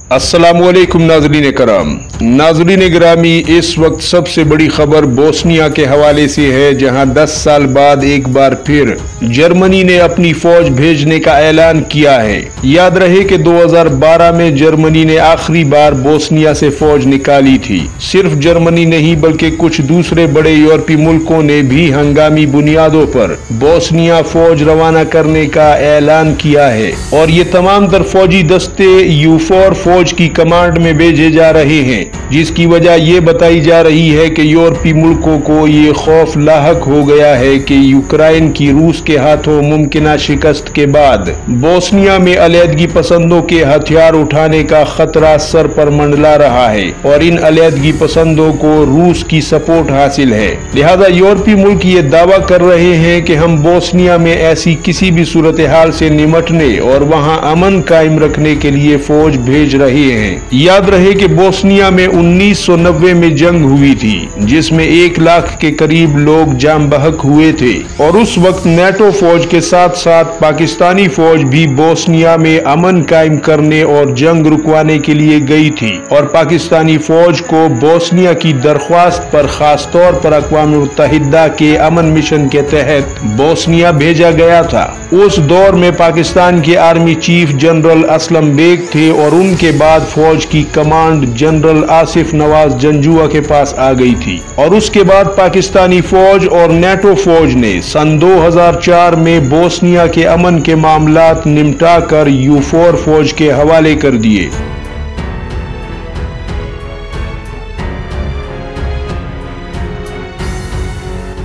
अस्सलामुअलैकुम नाज़रीन कराम। नाज़रीन गिरामी, इस वक्त सबसे बड़ी खबर बोस्निया के हवाले से है, जहां 10 साल बाद एक बार फिर जर्मनी ने अपनी फौज भेजने का ऐलान किया है। याद रहे कि 2012 में जर्मनी ने आखिरी बार बोस्निया से फौज निकाली थी। सिर्फ जर्मनी नहीं बल्कि कुछ दूसरे बड़े यूरोपीय मुल्कों ने भी हंगामी बुनियादों पर बोस्निया फौज रवाना करने का ऐलान किया है और ये तमाम तर फौजी दस्ते यूफोर फौज की कमांड में भेजे जा रहे हैं, जिसकी वजह ये बताई जा रही है कि यूरोपीय मुल्कों को ये खौफ लाहक हो गया है कि यूक्रेन की रूस के हाथों मुमकिन शिकस्त के बाद बोस्निया में अलहदगी पसंदों के हथियार उठाने का खतरा सर पर मंडला रहा है और इन अलहदगी पसंदों को रूस की सपोर्ट हासिल है। लिहाजा यूरोपीय मुल्क ये दावा कर रहे हैं कि हम बोस्निया में ऐसी किसी भी सूरत हाल से निमटने और वहाँ अमन कायम रखने के लिए फौज भेज रहे हैं। याद रहे कि बोस्निया में 1990 में जंग हुई थी, जिसमें 1 लाख के करीब लोग जाम बहक हुए थे और उस वक्त नेटो फौज के साथ साथ पाकिस्तानी फौज भी बोस्निया में अमन कायम करने और जंग रुकवाने के लिए गई थी और पाकिस्तानी फौज को बोस्निया की दरख्वास्त पर खास तौर पर अक़वाम मुत्तहिदा के अमन मिशन के तहत बोस्निया भेजा गया था। उस दौर में पाकिस्तान के army chief general Aslam Beg थे और उनके बाद फौज की कमांड जनरल आसिफ नवाज जंजुआ के पास आ गई थी और उसके बाद पाकिस्तानी फौज और नेटो फौज ने सन 2004 में बोस्निया के अमन के मामलात निपटा कर यूफोर फौज के हवाले कर दिए।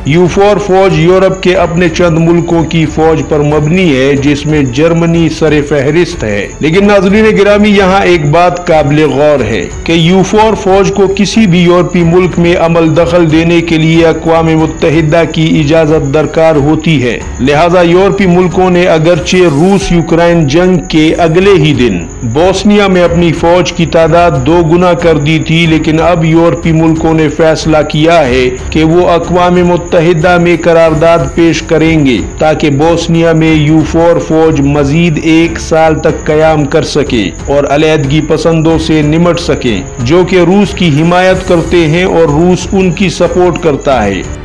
यूफोर फौज यूरोप के अपने चंद मुल्कों की फौज पर मबनी है, जिसमें जर्मनी सरे फहरिस्त है। लेकिन नाज़रीन गिरामी, यहाँ एक बात काबिल गौर है कि यूफोर फौज को किसी भी यूरोपीय मुल्क में अमल दखल देने के लिए अक़वाम मुत्तहिदा की इजाजत दरकार होती है। लिहाजा यूरोपीय मुल्कों ने अगरचे रूस यूक्रेन जंग के अगले ही दिन बोस्निया में अपनी फौज की तादाद 2 गुना कर दी थी, लेकिन अब यूरोपीय मुल्कों ने फैसला किया है कि वो अक़वाम मुत्तहिदा में करारदाद पेश करेंगे ताकि बोस्निया में यूफोर फौज मजीद 1 साल तक कयाम कर सके और अलहदगी पसंदों से निमट सके, जो कि रूस की हिमायत करते हैं और रूस उनकी सपोर्ट करता है।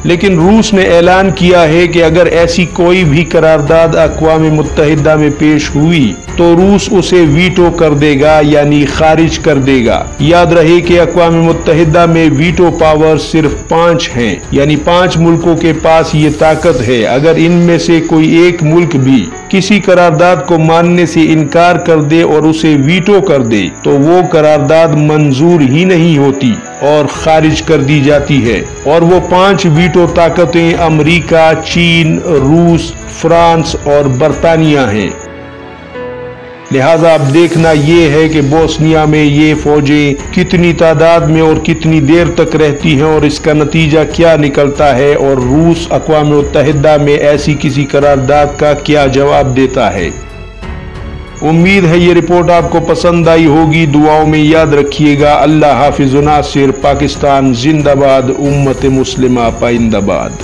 लेकिन रूस ने ऐलान किया है कि अगर ऐसी कोई भी करारदाद अक़वाम मुत्तहिदा में पेश हुई तो रूस उसे वीटो कर देगा, यानी खारिज कर देगा। याद रहे कि अक़वाम मुत्तहिदा में वीटो पावर सिर्फ 5 हैं, यानी 5 मुल्कों के पास ये ताकत है। अगर इनमें से कोई एक मुल्क भी किसी करारदाद को मानने से इनकार कर दे और उसे वीटो कर दे तो वो करारदाद मंजूर ही नहीं होती और खारिज कर दी जाती है। और वो 5 वीटो ताकतें अमेरिका, चीन, रूस, फ्रांस और बरतानिया हैं। लिहाजा अब देखना ये है कि बोस्निया में ये फौजें कितनी तादाद में और कितनी देर तक रहती हैं और इसका नतीजा क्या निकलता है और रूस अक़वाम मुत्तहिदा में ऐसी किसी करारदाद का क्या जवाब देता है। उम्मीद है ये रिपोर्ट आपको पसंद आई होगी। दुआओं में याद रखिएगा। अल्लाह हाफिज़ व नासिर। पाकिस्तान जिंदाबाद, उम्मत मुस्लिमा पाइंदाबाद।